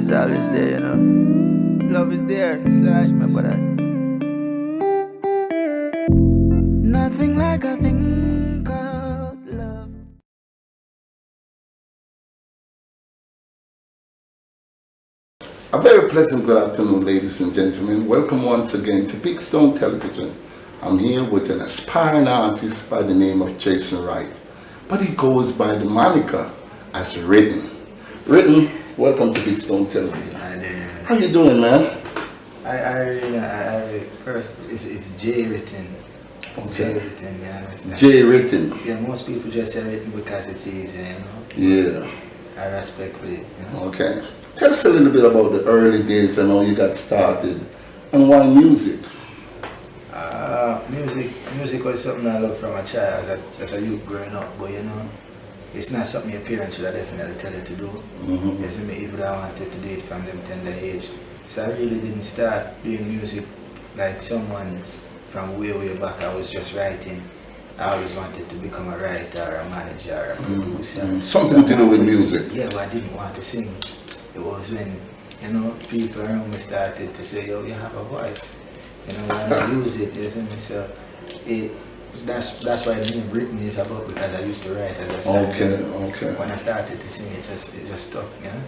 is always there, you know. Love is there, so just remember that. Nothing like a thing called love. A very pleasant good afternoon, ladies and gentlemen. Welcome once again to Big Stone Television. I'm here with an aspiring artist by the name of Jason Wright, but he goes by the moniker as Written. Written, welcome to Big Stone Television. How you doing, man? I first, it's J Written. Okay. J Written, you understand? J Written. Yeah, most people just say Written because it's easy, you know. Yeah. I respect it, you know. Okay. Tell us a little bit about the early days and how you got started, and why music. Music was something I loved from a child, as a youth growing up, but you know, it's not something your parents should have definitely tell you to do. It's me, even I wanted to do it from them tender age. So I really didn't start doing music like someone's from way back. I was just writing. I always wanted to become a writer, a manager, a producer. Something to do with music. Yeah, but I didn't want to sing. It was when, you know, people around me started to say, "Yo, you have a voice. You know, when you use it, isn't it?" So that's why the name Written is about, because I used to write as I started. Okay. When I started to sing, it just stuck, you know.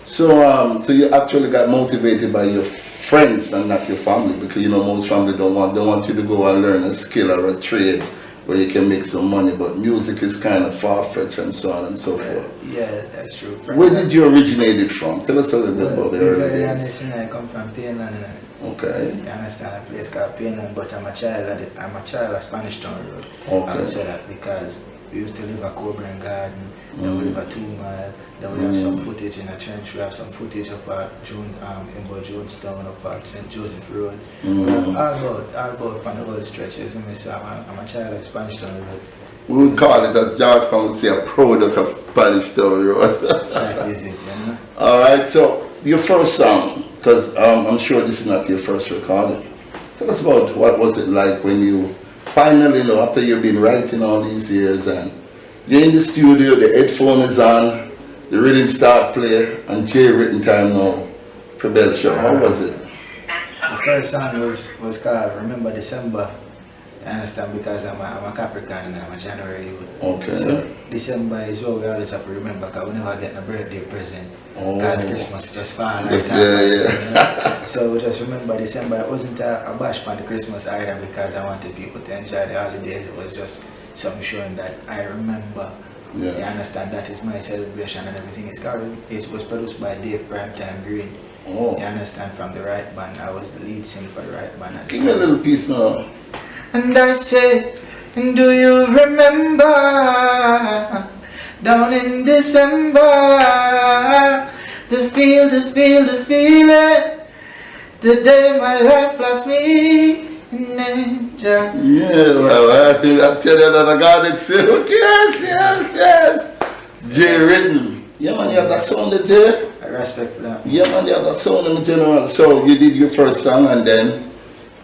So you actually got motivated by your friends and not your family, because you know most family don't want you to go and learn a skill or a trade where you can make some money, but music is kind of far-fetched and so on and so forth. Yeah, that's true. Where did you originate it from? Tell us a little bit about the early days. Honest, I come from Penland. Okay. You understand, a place called Penland, but I'm a child of Spanish Town Road. Okay. I would say that because we used to live at Coburn Garden, then we live at 2 Mile, then we have some footage in a trench, we have some footage up at in Jonestown, up at St. Joseph Road. All about on the whole stretches, and so I'm a child of Spanish Town Road. We would call it, as George Pan would say, a product of Spanish Town Road. That is it, you know. Alright, so your first song, because I'm sure this is not your first recording. Tell us about what was it like when you finally, you know, after you've been writing all these years and you're in the studio, the headphone is on, the rhythm start play, and J Written time now, Prebell Show. How was it? The first song was called Remember December. You understand, because I'm a Capricorn and I'm a January youth. Okay. So December is what we always have to remember, because we never get a birthday present. Because Christmas just fall like that. You know? So we just remember December. It wasn't a bash on the Christmas either, because I wanted people to enjoy the holidays. It was just something showing that I remember. Yeah. You understand, that is my celebration and everything. It was produced by Dave Primetime Green. Oh. You understand, from the Wright band. I was the lead singer for the Wright band. Give me a little piece now. And I say, do you remember down in December, the feeling, the day my life lost me in danger. Yeah, well, I tell you that I got it. Yes. J Written. Yeah, man, you have that sound, J? I respect for that. Yeah, man, you have that sound in general. So you did your first song, and then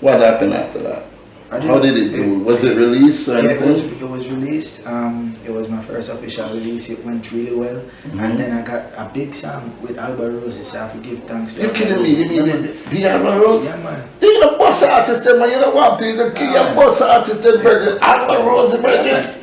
what happened after that? How did it do? Was it released or anything? It was released. It was my first official release. It went really well. And then I got a big song with Alba Rose, so I have to give thanks for. You're kidding me? You mean the Alba Rose? Yeah, man. You're the boss artist, man. You don't want to. You're the boss artist, brother. Alba Rose, brother.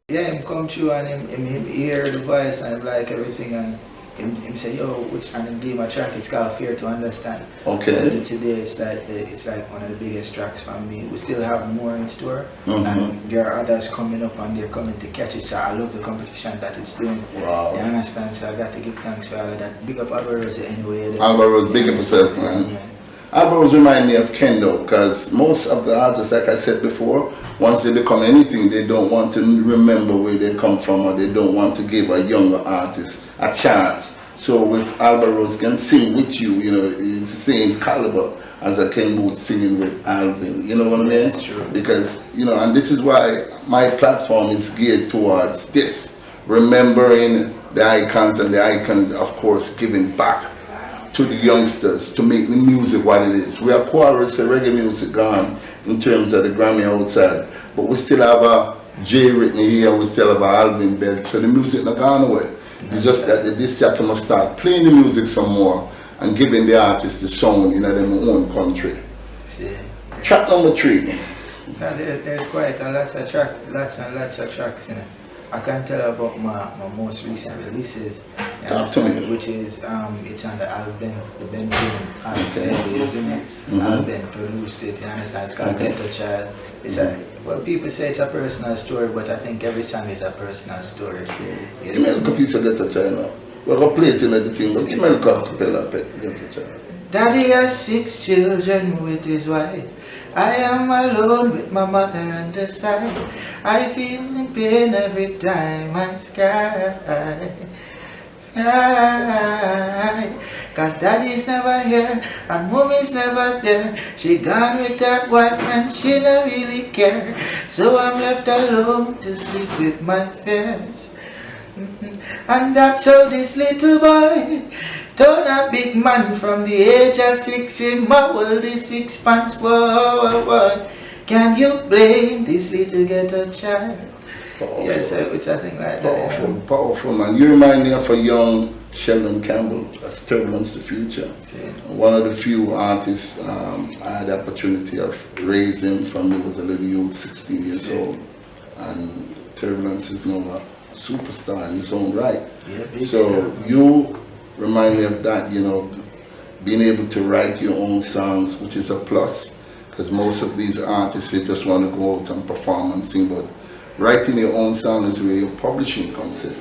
Yeah, him come through and him hear the voice and like everything, and him say, yo, and him give him a track. It's called Fear to Understand. Okay. And today it's like one of the biggest tracks for me. We still have more in store, and there are others coming up and they're coming to catch it. So I love the competition that it's doing. Wow. You understand? So I got to give thanks for all of that. Big up Alba Rose anyway. Alba Rose, big up yourself, man. Alba Rose remind me of Kendo, because most of the artists, like I said before, once they become anything, they don't want to remember where they come from, or they don't want to give a younger artist a chance. So if Alba Rose can sing with you, you know, it's the same caliber as a Ken Booth singing with Alvin. You know what I mean? That's true. Because, you know, and this is why my platform is geared towards this, remembering the icons, and the icons, of course, giving back to the youngsters to make the music what it is. We are chorus and reggae music gone in terms of the Grammy outside, but we still have a J written here, we still have an album bed, so the music not gone away. It's just that the disc jockey must start playing the music some more and giving the artists the sound in their own country. See. Track number 3. Now there's quite a lots of tracks in it. I can tell you about my most recent releases, Talk to me. which is it's on the album, the Ben album produced it, you understand? It's called Ghetto Child. It's a, well, people say it's a personal story, but I think every song is a personal story. Give me a little piece of Ghetto Child now. We're going to play it in the thing, but give me a little acapella of Ghetto Child. Daddy has 6 children with his wife. I am alone with my mother on the side. I feel the pain every time I cry. Cause daddy's never here and mommy's never there. She gone with her boyfriend, she don't really care. So I'm left alone to sleep with my fears. And that's how this little boy turn a big man from the age of 6 in my world is 6 pants. Whoa. Can you blame this little ghetto child? Powerful. Yes, it's a thing like Powerful, that. powerful man. You remind me of a young Sheldon Campbell. That's Turbulence the Future. One of the few artists I had the opportunity of raising from he was a little youth, 16 years old. And Turbulence is now a superstar in his own right. Yeah, so you remind me of that, you know, being able to write your own songs, which is a plus, because most of these artists, they just want to go out and perform and sing, but writing your own song is where your publishing comes in.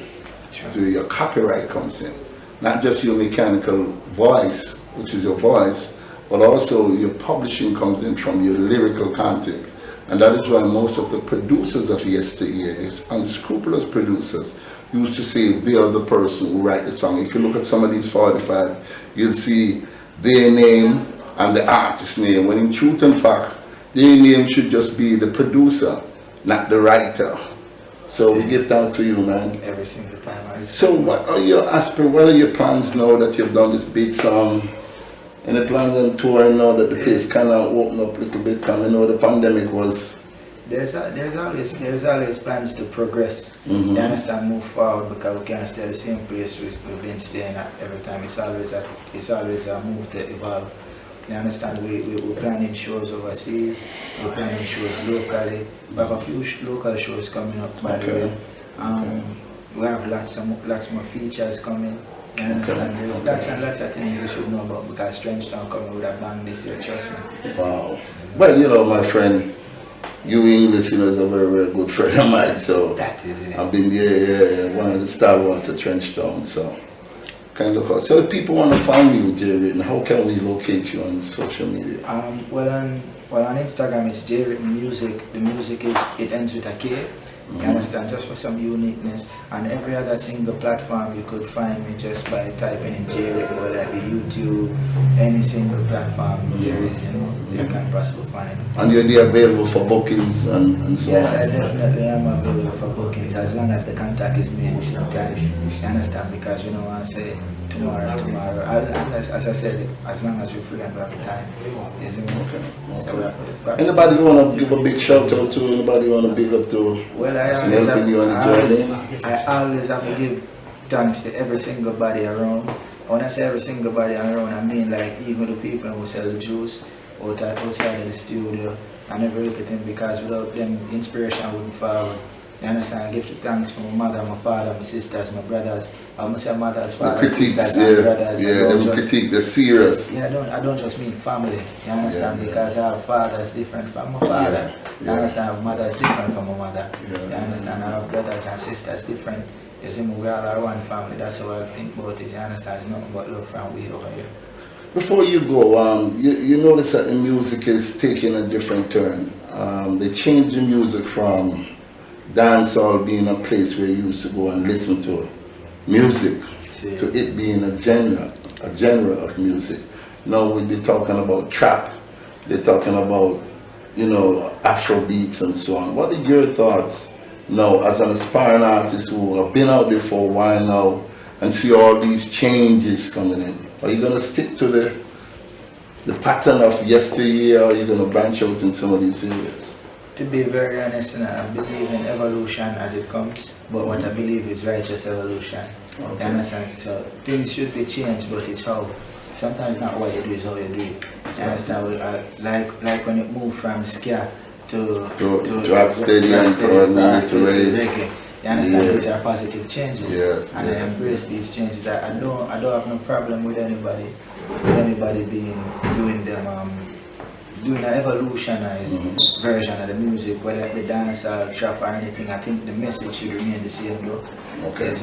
It's where your copyright comes in. Not just your mechanical voice, which is your voice, but also your publishing comes in from your lyrical context. And that is why most of the producers of yesteryear, these unscrupulous producers, used to say they are the person who write the song. If you look at some of these 45, you'll see their name and the artist's name, when in truth and fact, their name should just be the producer, not the writer. So we give thanks to you, man. Every single time. So what are your what are your plans now that you've done this big song? Any plans on touring now that the place kind of opened up a little bit? And I know the pandemic was... There's always plans to progress. You understand, move forward, because we can't stay at the same place we've been staying at every time. It's always a move to evolve. You understand, we're planning shows overseas, we're planning shows locally. We have a few local shows coming up, by the way. We have lots more features coming. You understand, there's lots and lots of things you should know about, because Trenchtown coming with a bang this year, trust me. Wow. Well, you know, my friend, you English, you know, is a very, very good friend of mine, so that is it. I've been one of the stalwarts at Trenchtown, so kind of cool. So if people want to find you, J Written, how can we locate you on social media? Well on Instagram it's J Written Music. The music it ends with a K. You understand, just for some uniqueness. And every other single platform you could find me just by typing in J Written, whether it be YouTube, any single platform there is, you know, you can possibly find. And you're available for bookings and so yes, on? Yes, I definitely am available for bookings, as long as the contact is made sometimes. You understand, because you know I say tomorrow, as I said, as long as we're free and we have the time. Okay. Anybody you want to give a big shout out to? Anybody you want to big up to? Well, I always have to give thanks to every single body around. When I say every single body around, I mean like even the people who sell the juice outside of the studio. I never look at them, because without them, inspiration wouldn't follow. You understand? I give thanks for my mother, my father, my sisters, my brothers. I must say mothers, fathers, sisters, and brothers. Yeah, them critique, they're serious. Yeah, I don't just mean family. You understand? Because I have fathers different from my father. You understand? I have mothers different from my mother. You understand? I have brothers and sisters different. You see, we all are one family. That's how I think about it. You understand? It's nothing but love from we over here. Before you go, you notice that the music is taking a different turn. They changed the music from dancehall being a place where you used to go and listen to music, to it being a genre of music. Now we'll be talking about trap, they're talking about, you know, Afro beats and so on. What are your thoughts now as an aspiring artist who have been out there for a while now and see all these changes coming in? Are you going to stick to the pattern of yesteryear, or are you going to branch out in some of these areas? To be very honest, I believe in evolution as it comes, but what I believe is righteous evolution. Okay. You understand? So things should be changed, but it's how. Sometimes not what you do is how you do it. You understand? Like when it moved from ska to rock steady and to reggae. You understand? Yes. These are positive changes. Yes, and I embrace these changes. I don't have no problem with anybody doing an evolutionized version of the music, whether it be dance or trap or anything. I think the message should remain the same though. Okay. Yes,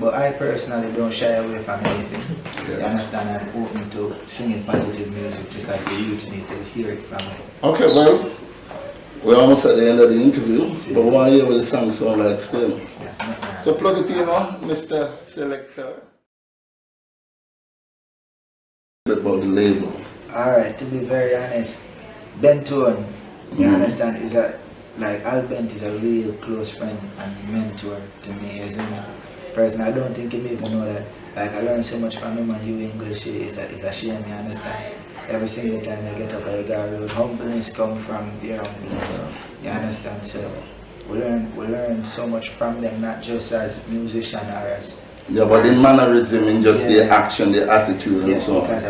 but I personally don't shy away from anything. Yes. You understand? I'm open to singing positive music because the youths need to hear it from me. Okay, well, we're almost at the end of the interview, but why hear what the song sound like still? Yeah, so plug it in on, Mr. Selector. About the label. Alright, to be very honest, Bentone, you understand, is like Al Bent is a real close friend and mentor to me, as in person. I don't think him even know that. Like I learned so much from him, and you English is a shame, you understand. Every single time I get up I go, humbleness come from their humbleness. You understand? So we learn so much from them, not just as musician or as but in mannerism, in just their action, their attitude and so on. Because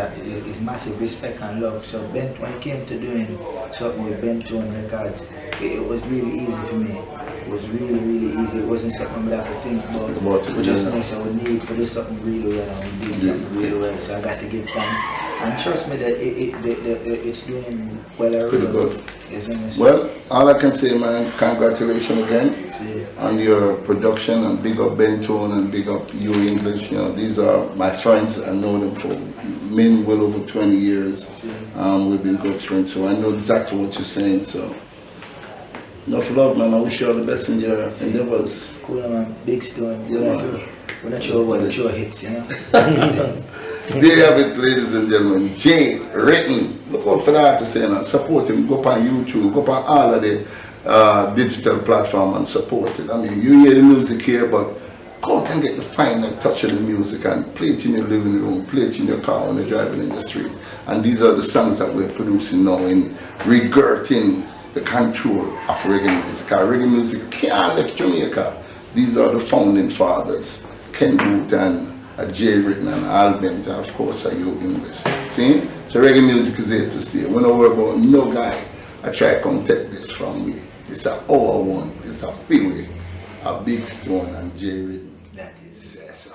it's massive respect and love. So when it came to doing something with Bentone Records, it was really easy for me. It was really easy. It wasn't something that I could think about. We just know we need to do something really well, and we did something really well. So I got to give thanks. And trust me that it's doing well. Pretty good. Yes, well, all I can say, man, congratulations again on your production, and big up Bentone and big up you English. You know, these are my friends. I know them for well over 20 years. We've been good friends, so I know exactly what you're saying. So enough love, man. I wish you all the best in your endeavors. Cool, man. Big stone. We're not sure what the show hits, you know. There you have it, ladies and gentlemen. Jay Written. Look out for that to say, and support him. Go up on YouTube, go up on all of the digital platform and support it. I mean, you hear the music here, but go out and get the final touch of the music and play it in your living room, play it in your car when you're driving in the street. And these are the songs that we're producing now in regurgitating the control of reggae music. Reggae music can't leave Jamaica. These are the founding fathers, Ken Boothe and Jay Written and Al Bent, and of course you English. See? So reggae music is here to stay. We don't worry about no guy I try to come take this from me. It's a our one, it's a freeway, a Big Stone and Jay Written. That is so.